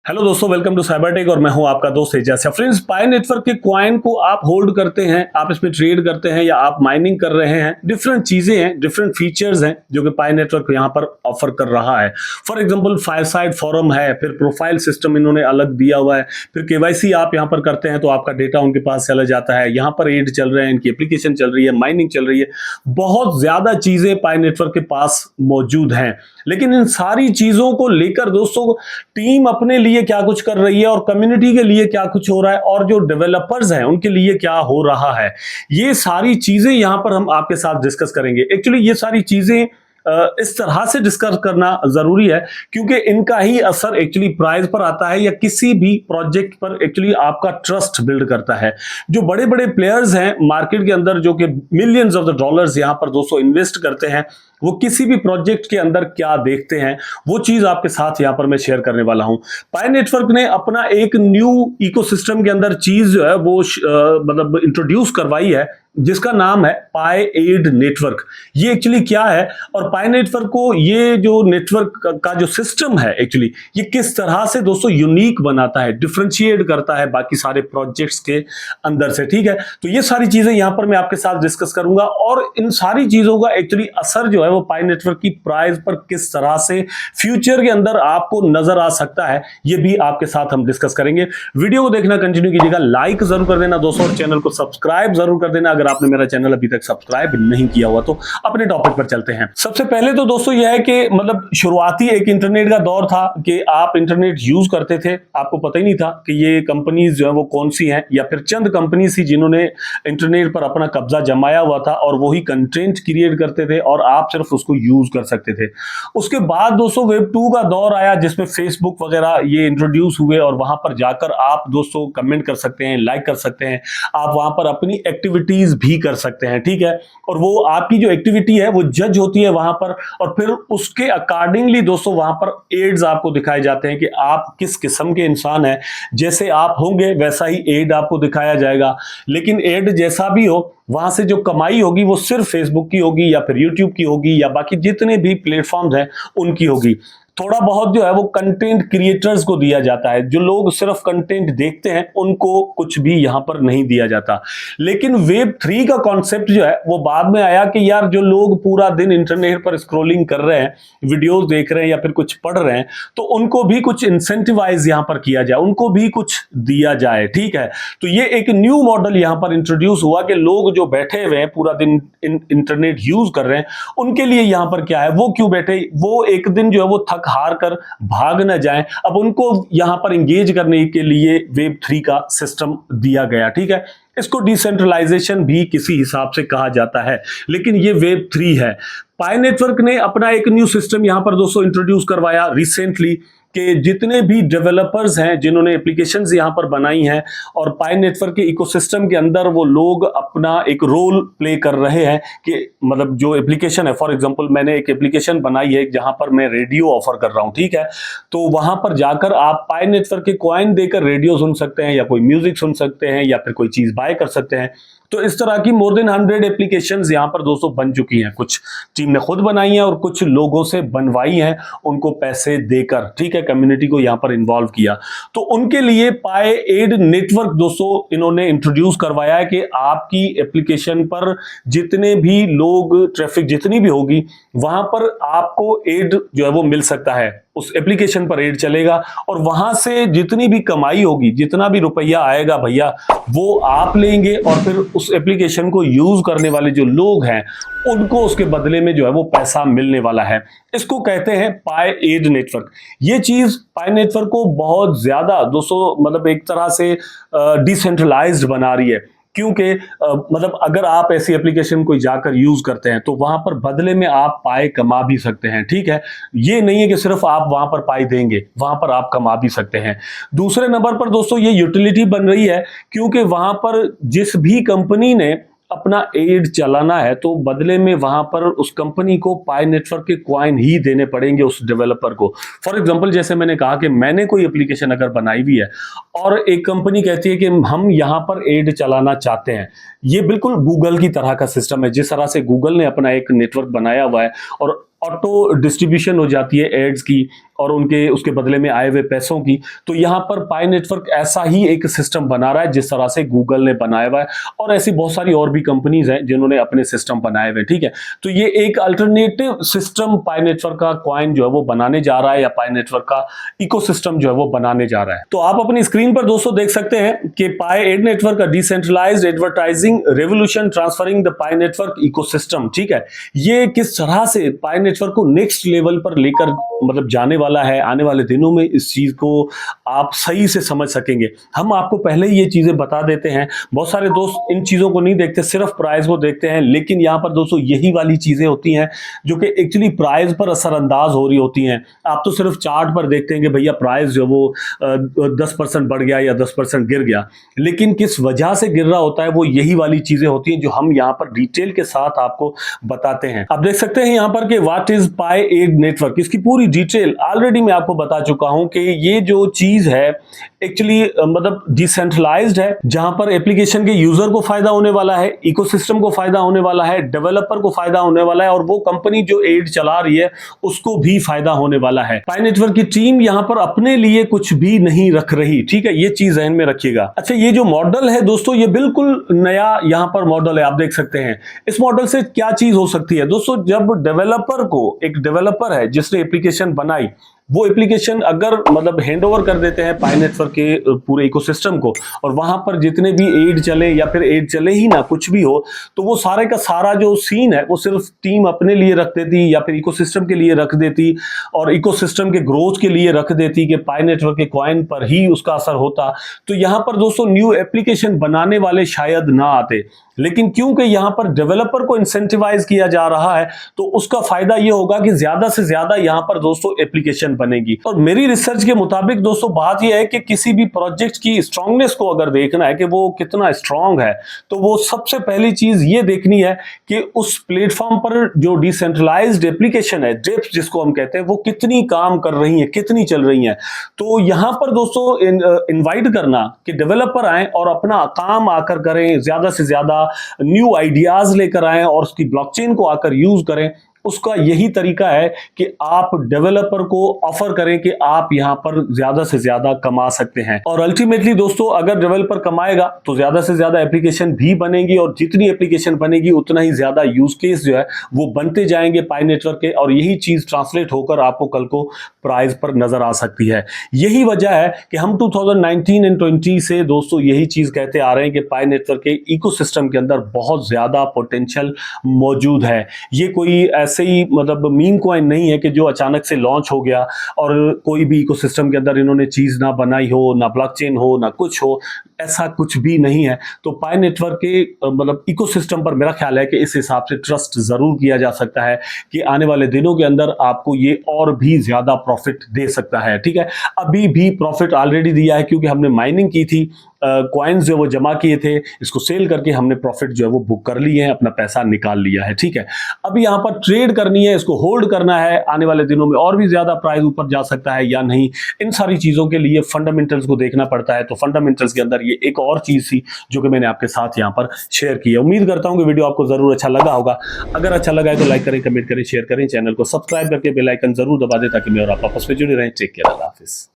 Hello दोस्तों, welcome to cyber tech और मैं हूं आपका दोस्त एजाज। फ्रेंड्स, पाई नेटवर्क के कॉइन को आप होल्ड करते हैं, आप इसमें ट्रेड करते हैं या आप माइनिंग कर रहे हैं। डिफरेंट चीजें हैं, डिफरेंट फीचर्स हैं जो कि पाई नेटवर्क यहां पर ऑफर कर रहा है। फॉर एग्जांपल फायरसाइड फोरम है, फिर प्रोफाइल सिस्टम इन्होंने अलग दिया हुआ है, फिर केवाईसी आप यहां पर करते हैं तो आपका डेटा उनके पास चला जाता है। यहां पर एड चल रहे हैं, इनकी एप्लीकेशन चल रही है, माइनिंग चल रही है, बहुत ज्यादा चीजें पाई नेटवर्क के पास मौजूद हैं। लेकिन इन सारी चीजों को लेकर दोस्तों टीम अपने लिए क्या कुछ कर रही है और कम्युनिटी के लिए क्या कुछ हो रहा है और जो डेवलपर्स हैं उनके लिए क्या हो रहा है, ये सारी चीजें यहां पर हम आपके साथ डिस्कस करेंगे। एक्चुअली ये सारी चीजें इस तरह से डिस्कस करना जरूरी है क्योंकि इनका ही असर एक्चुअली प्राइस पर आता है या किसी भी प्रोजेक्ट पर एक्चुअली आपका ट्रस्ट बिल्ड करता है। जो बड़े बड़े प्लेयर्स हैं मार्केट के अंदर जो कि मिलियंस ऑफ द डॉलर्स यहां पर दोस्तों इन्वेस्ट करते हैं, वो किसी भी प्रोजेक्ट के अंदर क्या देखते हैं वो चीज आपके साथ यहां पर मैं शेयर करने वाला हूं। पाई नेटवर्क ने अपना एक न्यू इकोसिस्टम के अंदर चीज जो है वो मतलब इंट्रोड्यूस करवाई है जिसका नाम है पाई एड नेटवर्क। ये एक्चुअली क्या है और पाई नेटवर्क को ये जो नेटवर्क का जो सिस्टम है एक्चुअली ये किस तरह से दोस्तों यूनिक बनाता है, डिफरेंशिएट करता है बाकी सारे प्रोजेक्ट्स के अंदर से। ठीक है, तो ये सारी चीजें यहां पर मैं आपके साथ डिस्कस करूंगा और इन सारी चीजों का एक्चुअली असर जो है वो पाई नेटवर्क की प्राइस पर किस तरह से फ्यूचर के अंदर आपको नजर आ सकता है, ये भी आपके साथ हम डिस्कस करेंगे। वीडियो को देखना कंटिन्यू कीजिएगा, लाइक जरूर कर देना दोस्तों और चैनल को सब्सक्राइब जरूर कर देना अगर आपने मेरा चैनल अभी तक सब्सक्राइब नहीं किया हुआ। तो अपने टॉपिक पर चलते हैं। सबसे पहले तो दोस्तों यह है कि मतलब शुरुआती एक इंटरनेट का दौर था कि आप इंटरनेट यूज करते थे, आपको पता ही नहीं था कि ये कंपनीज जो है वो कौन सी हैं या फिर चंद कंपनीज थी जिन्होंने इंटरनेट पर अपना कब्जा जमाया हुआ था और वही कंटेंट क्रिएट करते थे और आप सिर्फ उसको यूज कर सकते थे। उसके बाद दोस्तों वेब 2 का दौर आया जिसमें फेसबुक वगैरह ये इंट्रोड्यूस हुए और वहां पर जाकर आप दोस्तों कमेंट कर सकते हैं, लाइक कर सकते हैं, आप वहां पर अपनी एक्टिविटीज भी कर सकते हैं। ठीक है, और वो आपकी जो एक्टिविटी है वो जज होती है वहां पर और फिर उसके अकॉर्डिंगली दोस्तों वहां पर एड्स आपको दिखाए जाते हैं कि आप किस किस्म के इंसान हैं। जैसे आप होंगे वैसा ही एड आपको दिखाया जाएगा, लेकिन एड जैसा भी हो वहां से जो कमाई होगी वो सिर्फ फेसबुक की होगी या फिर यूट्यूब की होगी या बाकी जितने भी प्लेटफॉर्म्स हैं उनकी होगी। थोड़ा बहुत जो है वो कंटेंट क्रिएटर्स को दिया जाता है, जो लोग सिर्फ कंटेंट देखते हैं उनको कुछ भी यहां पर नहीं दिया जाता। लेकिन वेब 3 का कॉन्सेप्ट जो है वो बाद में आया कि यार जो लोग पूरा दिन इंटरनेट पर स्क्रॉलिंग कर रहे हैं, वीडियोस देख रहे हैं या फिर कुछ पढ़ रहे हैं, तो उनको भी कुछ इंसेंटिवाइज यहां पर किया जाए, उनको भी कुछ दिया जाए। ठीक है, तो ये एक न्यू मॉडल यहां पर इंट्रोड्यूस हुआ कि लोग जो बैठे हुए हैं पूरा दिन इंटरनेट यूज कर रहे हैं उनके लिए यहां पर क्या है, वो क्यों बैठे, वो एक दिन जो है वो थक हार कर भाग न जाएं, अब उनको यहां पर एंगेज करने के लिए वेब 3 का सिस्टम दिया गया। ठीक है, इसको डिसेंट्रलाइजेशन भी किसी हिसाब से कहा जाता है, लेकिन ये वेब 3 है। पाई नेटवर्क ने अपना एक न्यू सिस्टम यहां पर दोस्तों इंट्रोड्यूस करवाया रिसेंटली कि जितने भी डेवलपर्स हैं जिन्होंने एप्लीकेशंस यहां पर बनाई हैं और पाई नेटवर्क के इकोसिस्टम के अंदर वो लोग अपना एक रोल प्ले कर रहे हैं कि मतलब जो एप्लीकेशन है, फॉर एग्जांपल मैंने एक एप्लीकेशन बनाई है जहां पर मैं रेडियो ऑफर कर रहा हूं। ठीक है, तो वहां पर जाकर आप पाई नेटवर्क के कॉइन देकर रेडियो सुन सकते हैं या कोई म्यूजिक सुन सकते हैं या फिर कोई चीज बाय कर सकते हैं। तो इस तरह की मोर देन 100 एप्लीकेशंस यहां पर दोस्तों बन चुकी हैं। कुछ टीम ने खुद बनाई हैं और कुछ लोगों से बनवाई हैं, उनको पैसे देकर। ठीक है, कम्युनिटी को यहां पर इन्वॉल्व किया। तो उनके लिए पाई एड नेटवर्क दोस्तों इन्होंने इंट्रोड्यूस करवाया है कि आपकी एप्लीकेशन पर जितने भी लोग, ट्रैफिक जितनी भी होगी वहां पर आपको एड जो है वो मिल सकता है, उस एप्लीकेशन पर एड चलेगा और वहां से जितनी भी कमाई होगी, जितना भी रुपया आएगा भैया वो आप लेंगे और फिर उस एप्लीकेशन को यूज करने वाले जो लोग हैं उनको उसके बदले में जो है वो पैसा मिलने वाला है। इसको कहते हैं पाई एड नेटवर्क। ये चीज पाई नेटवर्क को बहुत ज्यादा दोस्तों मतलब एक तरह से डिसेंट्रलाइज्ड बना रही है, क्योंकि मतलब अगर आप ऐसी एप्लीकेशन कोई जाकर यूज करते हैं तो वहां पर बदले में आप पाई कमा भी सकते हैं। ठीक है, ये नहीं है कि सिर्फ आप वहां पर पाई देंगे, वहां पर आप कमा भी सकते हैं। दूसरे नंबर पर दोस्तों ये यूटिलिटी बन रही है क्योंकि वहां पर जिस भी कंपनी ने अपना एड चलाना है तो बदले में वहां पर उस कंपनी को पाई नेटवर्क के कॉइन ही देने पड़ेंगे उस डेवलपर को। फॉर एग्जांपल जैसे मैंने कहा कि मैंने कोई एप्लीकेशन अगर बनाई हुई है और एक कंपनी कहती है कि हम यहां पर एड चलाना चाहते हैं, ये बिल्कुल गूगल की तरह का सिस्टम है। जिस तरह से गूगल ने अपना एक नेटवर्क बनाया हुआ है और ऑटो डिस्ट्रीब्यूशन हो जाती है एड्स की, और उनके उसके बदले में आए हुए पैसों की। तो यहां पर पाई नेटवर्क ऐसा ही एक सिस्टम बना रहा है जिस तरह से गूगल ने बनाया हुआ है, और ऐसी बहुत सारी और भी कंपनीज हैं जिन्होंने अपने सिस्टम बनाए हुए। ठीक है, तो ये एक अल्टरनेटिव सिस्टम पाई नेटवर्क का कॉइन जो है वो बनाने जा रहा है, या पाई नेटवर्क का इकोसिस्टम जो है वो बनाने जा रहा है। तो आप अपनी स्क्रीन पर दोस्तों देख सकते हैं कि पाई एड नेटवर्क का decentralised advertising revolution transferring the Pi network ecosystem. ठीक है, ये किस तरह से पाई नेटवर्क को नेक्स्ट लेवल पर लेकर मतलब जाने वाला है, आने वाले दिनों में इस चीज को आप सही से समझ सकेंगे। हम आपको पहले ही ये चीजें बता देते हैं। बहुत सारे दोस्त इन चीजों को नहीं देखते, सिर्फ प्राइस को देखते हैं, लेकिन यहां पर दोस्तों यही वाली चीजें होती हैं जो कि एक्चुअली प्राइस पर असरअंदाज हो रही होती हैं। आप तो सिर्फ चार्ट पर देखते हैं कि भैया प्राइस जो वो 10% बढ़ गया या 10% गिर गया, लेकिन किस वजह से गिर रहा होता है वो यही वाली चीजें होती हैं जो हम यहाँ पर डिटेल के साथ आपको बताते हैं। आप देख सकते हैं यहाँ पर कि what is Pi ad network, इसकी पूरी डिटेल ऑलरेडी मैं आपको बता चुका हूं कि ये जो चीज है एक्चुअली मतलब डिसेंट्रलाइज्ड है, जहां पर एप्लीकेशन के यूजर को फायदा होने वाला है, इकोसिस्टम को फायदा होने वाला है, डेवलपर को फायदा होने वाला है, और वो कंपनी जो एड चला रही है उसको भी फायदा होने वाला है। पाई नेटवर्क की टीम यहां पर अपने लिए कुछ भी नहीं रख रही। ठीक है, ये चीज ध्यान में रखिएगा। अच्छा, ये जो मॉडल है दोस्तों ये बिल्कुल नया यहां पर मॉडल है, आप देख सकते हैं। इस मॉडल से क्या चीज हो सकती है दोस्तों, जब डेवलपर को, एक डेवलपर है जिसने एप्लीकेशन बनाई, वो एप्लीकेशन अगर मतलब हैंडओवर कर देते हैं पाई नेटवर्क के पूरे इकोसिस्टम को, और वहां पर जितने भी एड चले या फिर एड चले ही ना, कुछ भी हो, तो वो सारे का सारा जो सीन है वो सिर्फ टीम अपने लिए रख देती या फिर इकोसिस्टम के लिए रख देती, और इकोसिस्टम के ग्रोथ के लिए रख देती कि पाई नेटवर्क के कॉइन पर ही उसका असर होता। तो यहां पर दोस्तों न्यू एप्लीकेशन बनाने वाले शायद ना आते, लेकिन क्योंकि यहां पर डेवलपर को इंसेंटिवाइज किया जा रहा है तो उसका फायदा यह होगा कि ज्यादा से ज्यादा यहां पर दोस्तों एप्लीकेशन बनेगी। और मेरी रिसर्च के मुताबिक दोस्तों बात यह है कि किसी भी प्रोजेक्ट की स्ट्रांगनेस को अगर देखना है कि वो कितना स्ट्रांग है, तो वो सबसे पहली चीज ये देखनी है कि उस प्लेटफॉर्म पर जो डिसेंट्रलाइज्ड एप्लीकेशन है, डेप्स जिसको हम कहते हैं, वो कितनी काम कर रही है, कितनी चल रही है। तो यहां पर दोस्तों इनवाइट करना कि डेवलपर आए और अपना काम आकर करें, ज्यादा से ज्यादा न्यू आइडियाज लेकर आए और उसकी ब्लॉकचेन को आकर यूज करें, उसका यही तरीका है कि आप डेवलपर को ऑफर करें कि आप यहां पर ज्यादा से ज्यादा कमा सकते हैं। और अल्टीमेटली दोस्तों अगर डेवलपर कमाएगा तो ज्यादा से ज्यादा एप्लीकेशन भी बनेगी, और जितनी एप्लीकेशन बनेगी उतना ही ज्यादा यूज केस जो है वो बनते जाएंगे पाई नेटवर्क के, और यही चीज ट्रांसलेट होकर आपको कल को प्राइस पर नजर आ सकती है। यही वजह है कि हम 2019 एंड 20 से दोस्तों यही चीज कहते आ रहे हैं कि पाई नेटवर्क के इकोसिस्टम के अंदर बहुत ज्यादा पोटेंशियल मौजूद है। ये कोई ऐसे ही मतलब मीम कॉइन नहीं है कि जो अचानक से लॉन्च हो गया और कोई भी इकोसिस्टम के अंदर इन्होंने चीज ना बनाई हो, ना ब्लॉकचेन हो, ना कुछ हो, ऐसा कुछ भी नहीं है। तो पाई नेटवर्क के मतलब इकोसिस्टम पर मेरा ख्याल है कि इस हिसाब से ट्रस्ट जरूर किया जा सकता है कि आने वाले दिनों के अंदर आपको ये और भी ज्यादा प्रॉफिट दे सकता है। ठीक है, अभी भी प्रॉफिट ऑलरेडी दिया है क्योंकि हमने माइनिंग की थी, कॉइन्स जो वो जमा किए थे, इसको सेल करके हमने प्रॉफिट जो है वो बुक कर लिए हैं, अपना पैसा निकाल लिया है। ठीक है, अभी यहां पर ट्रेड करनी है, इसको होल्ड करना है, आने वाले दिनों में और भी ज्यादा प्राइस ऊपर जा सकता है या नहीं, इन सारी चीजों के लिए फंडामेंटल्स को देखना पड़ता है। तो फंडामेंटल्स के अंदर ये एक और चीज थी जो कि मैंने आपके साथ यहां पर शेयर की है। उम्मीद करता हूं कि वीडियो आपको जरूर अच्छा लगा होगा। अगर अच्छा लगा है तो लाइक करें, कमेंट करें, शेयर करें, चैनल को सब्सक्राइब करके बेल आइकन जरूर दबा दें ताकि मैं और आप आपस में जुड़े रहें। टेक केयर, अल्लाह हाफिज।